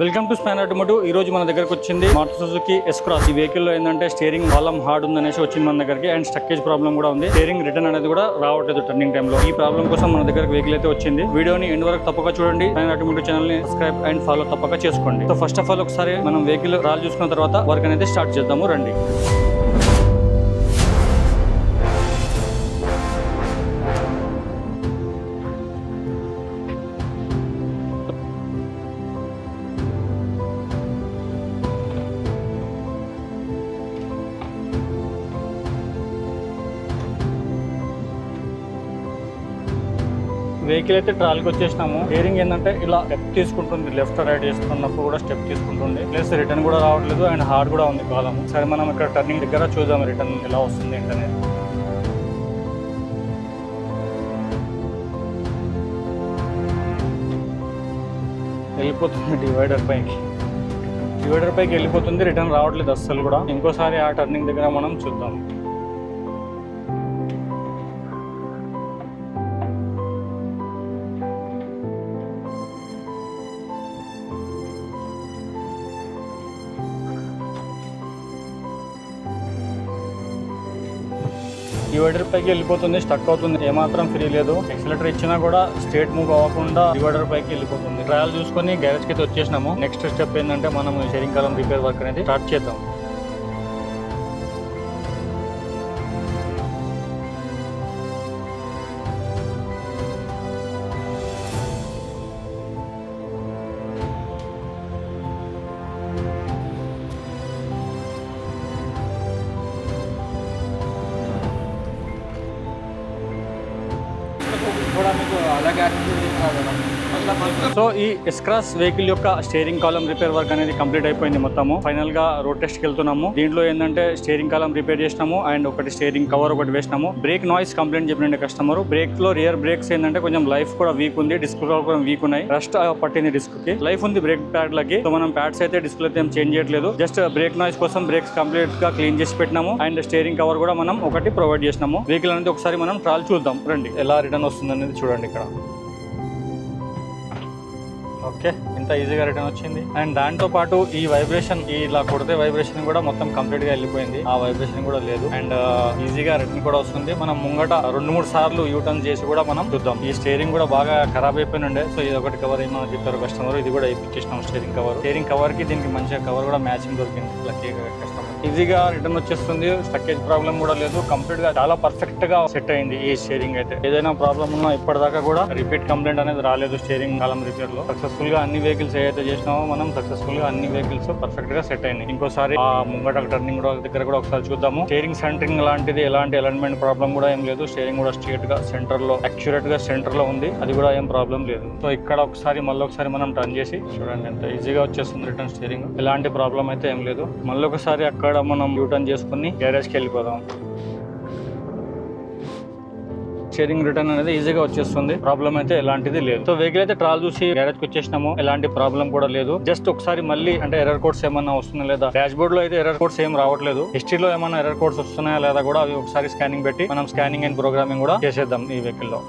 Welcome to span automotive. ఈ రోజు మన దగ్గరకు వచ్చింది మారుతి సుజుకి ఎస్ క్రాస్. ఈ వెహికల్ లో ఏంటంటే స్టీరింగ్ కాలం హార్డ్ ఉందనేసి వచ్చింది మన దగ్గరికి. అండ్ స్టక్కేజ్ ప్రాబ్లం కూడా ఉంది. స్టీరింగ్ రిటర్న్ అనేది కూడా రావట్లేదు టర్నింగ్ టైమ్ లో. ఈ ప్రాబ్లం కోసం మన దగ్గరకు వెహికల్ అయితే వచ్చింది. వీడియోని ఎండ్ వరకు తప్పక చూడండి. స్పాన్ ఆటోమోటివ్ ఛానల్ ని సబ్స్క్రైబ్ అండ్ ఫాలో తప్పక చేసుకోండి. సో ఫస్ట్ ఆఫ్ ఆల్ ఒకసారి మనం వెహికల్ రాల్ చూసుకున్న తర్వాత వర్క్ అనేది స్టార్ట్ చేద్దాము రండి. వెహికల్ అయితే ట్రాల్కి వచ్చేసినాము. స్టీరింగ్ ఏంటంటే ఇలా స్టెప్ తీసుకుంటుంది, లెఫ్ట్ రైట్ చేస్తున్నప్పుడు కూడా స్టెప్ తీసుకుంటుంది. ప్లస్ రిటర్న్ కూడా రావట్లేదు అండ్ హార్డ్ కూడా ఉంది కాలం. సరే మనం ఇక్కడ టర్నింగ్ దగ్గర చూద్దాం రిటర్న్ ఎలా వస్తుంది ఏంటనే. వెళ్ళిపోతుంది డివైడర్ పైకి వెళ్ళిపోతుంది. రిటర్న్ రావట్లేదు అస్సలు కూడా. ఇంకోసారి ఆ టర్నింగ్ దగ్గర మనం చూద్దాం. డివైడర్ పైకి వెళ్ళిపోతుంది, స్టక్ అవుతుంది, ఏమాత్రం ఫ్రీ లేదు. ఎక్సిలేటర్ ఇచ్చినా కూడా స్ట్రేట్ మూవ్ అవ్వకుండా డివైడర్ పైకి వెళ్ళిపోతుంది. ట్రయల్ చూసుకొని గ్యారేజ్ కి అయితే వచ్చేసినాము. నెక్స్ట్ స్టెప్ ఏంటంటే మనం స్టీరింగ్ కాలం రిపేర్ వర్క్ అనేది స్టార్ట్ చేద్దాం. సో ఈ ఎస్ క్రాస్ వెహికల్ యొక్క స్టీరింగ్ కాలం రిపేర్ వర్క్ అనేది కంప్లీట్ అయిపోయింది మొత్తము. ఫైనల్ గా రోడ్ టెస్ట్ కి వెళ్తున్నాము. దీంట్లో ఏంటంటే స్టీరింగ్ కాలం రిపేర్ చేసినాము అండ్ ఒకటి స్టీరింగ్ కవర్ ఒకటి వేసినాము. బ్రేక్ నాయిస్ కంప్లైంట్ చెప్పిన కస్టమర్. బ్రేక్ లో రియర్ బ్రేక్స్ ఏంటంటే కొంచెం లైఫ్ కూడా వీక్ ఉంది, డిస్క్ కూడా వీక్ ఉన్నాయి. రస్ట్ పట్టింది డిస్క్ కి. లైఫ్ ఉంది బ్రేక్ ప్యాడ్ లకి. సో మనం ప్యాడ్స్ అయితే డిస్క్ అయితే ఏం చేంజ్ చేయట్లేదు. జస్ట్ బ్రేక్ నాయిస్ కోసం బ్రేక్స్ కంప్లీట్ గా క్లీన్ చేసి పెట్టినాము అండ్ స్టీరింగ్ కవర్ కూడా మనం ఒకటి ప్రొవైడ్ చేసినాము. వెహికల్ అనేది ఒకసారి మనం ట్రాల్ చూద్దాం రండి, ఎలా రిటర్న్ వస్తుంది అనేది చూడండి ఇక్కడ. ఓకే, ఇంత ఈజీగా రిటర్న్ వచ్చింది. అండ్ దాంతో పాటు ఈ వైబ్రేషన్, ఇలా కొడితే వైబ్రేషన్ కూడా మొత్తం కంప్లీట్ గా వెళ్ళిపోయింది. ఆ వైబ్రేషన్ కూడా లేదు అండ్ ఈజీగా రిటర్న్ కూడా వస్తుంది. మనం ముంగట 2-3 సార్లు యూటర్న్ చేసి కూడా మనం చూద్దాం. ఈ స్టీరింగ్ కూడా బాగా ఖరాబ్ అయిపోయినండే. సో ఇది ఒకటి కవర్ ఏమో చెప్పారు కస్టమర్. ఇది కూడా ఇప్పించేసినాం స్టీరింగ్ కవర్. స్టీరింగ్ కవర్ కి దీనికి మంచిగా కవర్ కూడా మ్యాచింగ్ దొరికింది లక్కీగా కస్టమర్. ఈజీగా రిటర్న్ వచ్చేస్తుంది. స్టక్కేజ్ ప్రాబ్లం కూడా లేదు. కంప్లీట్ గా చాలా పర్ఫెక్ట్ గా సెట్ అయింది ఈ స్టీరింగ్ అయితే. ఏదైనా ప్రాబ్లం ఉన్నా ఇప్పటిదాకా కూడా రిపీట్ కంప్లైంట్ అనేది రాలేదు స్టీరింగ్ కాలం రిపేర్ లో. సక్సెస్ఫుల్ గా అన్ని వెహికల్స్ ఏదైతే చేసినామో మనం సక్సెస్ఫుల్ గా అన్ని వెహికల్స్ పర్ఫెక్ట్ గా సెట్ అయింది. ఇంకోసారి ఆ ముంగట టర్నింగ్ దగ్గర కూడా ఒకసారి చూద్దాము. స్టీరింగ్ సెంటరింగ్ లాంటిది ఎలాంటి అలైన్మెంట్ ప్రాబ్లం కూడా ఏం లేదు. స్టీరింగ్ కూడా స్ట్రేట్ గా సెంటర్ లో అక్యురేట్ గా సెంటర్ లో ఉంది. అది కూడా ఏం ప్రాబ్లం లేదు. సో ఇక్కడ మళ్ళీ ఒకసారి మనం టర్న్ చేసి చూడండి ఎంత ఈజీగా వచ్చేస్తుంది రిటర్న్ స్టీరింగ్. ఎలాంటి ప్రాబ్లం అయితే ఏం లేదు. మళ్ళీ ఒకసారి అక్కడ మనం యూటర్న్ చేసుకుని గ్యారేజ్ కి వెళ్ళిపోదాం. స్టీరింగ్ రిటర్న్ అనేది ఈజీగా వచ్చేస్తుంది. ప్రాబ్లం అయితే ఎలాంటిది లేదు. సో వెహికల్ అయితే ట్రాల్ చూసి గ్యారేజ్ కి వచ్చేసినాము. ఎలాంటి ప్రాబ్లం కూడా లేదు. జస్ట్ ఒకసారి మళ్ళీ అంటే ఎర్రర్ కోడ్స్ ఏమన్నా వస్తున్నాయా లేదా, డాష్ బోర్డ్ లో అయితే ఎర్రర్ కోడ్స్ ఏం రావట్లేదు. హిస్టరీలో ఏమన్నా ఎర్రర్ కోడ్స్ వస్తున్నాయా లేదా కూడా అవి ఒకసారి స్కానింగ్ పెట్టి మనం స్కానింగ్ అండ్ ప్రోగ్రామింగ్ కూడా చేసేద్దాం ఈ వెహికల్ లో.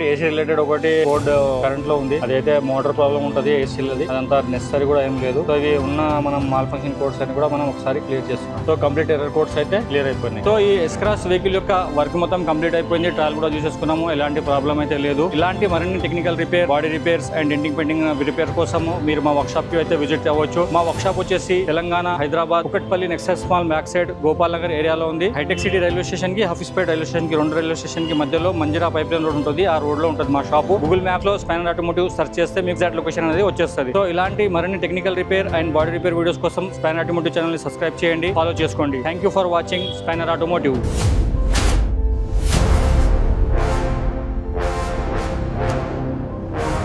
ఏసీ రిలేటెడ్ ఒకటి కోడ్ కరెంట్ లో ఉంది. అదైతే మోటార్ ప్రాబ్లం ఉంటుంది ఏసీలది. అదంతా నెసరీ కూడా ఏం లేదు. సో ఇవి ఉన్న మనం మాల్ ఫంక్షన్ కోడ్స్ అని కూడా మనం ఒకసారి క్లియర్ చేస్తున్నాం. సో కంప్లీట్ ఎర్రర్ కోడ్స్ అయితే క్లియర్ అయిపోయినాయి. సో ఈ ఎస్ క్రాస్ వెహికల్ యొక్క వర్క్ మొత్తం కంప్లీట్ అయిపోయింది. ట్రయల్ కూడా చూసేసుకున్నాము. ఎలాంటి ప్రాబ్లం అయితే లేదు. ఇలాంటి మరిన్ని technical repair, body repairs and denting painting repair కోసం మీరు మా వర్క్ షాప్ కి అయితే విజిట్ అవ్వచ్చు. మా వర్క్ షాప్ వచ్చేసి Telangana, Hyderabad, Kukatpally Nexus mall back side Gopal Nagar ఏరియాలో ఉంది. హైటెక్ సిటీ రైల్వే స్టేషన్ కి, హఫీస్పేట్ రైల్వే స్టేషన్ కి, 2 రైల్వే స్టేషన్ కి మధ్యలో మంజిరా పైప్ లైన్ రోడ్ ఉంటుంది. ఆ రోడ్ లో ఉంటుంది మా షాప్. గూగుల్ మ్యాప్ లో స్పాన్ ఆటోమోటివ్ సెర్చ్ చేస్తే మీకు ఎగ్జాక్ట్ లొకేషన్ అనేది వచ్చేస్తుంది. సో ఇలాంటి మరిన్ని technical repair and body repair videos కోసం స్పాన్ ఆటోమోటివ్ ఛానల్ ని సబ్స్క్రైబ్ చేయండి, ఫాలో చేసుకోండి. Thank you for watching span automotive.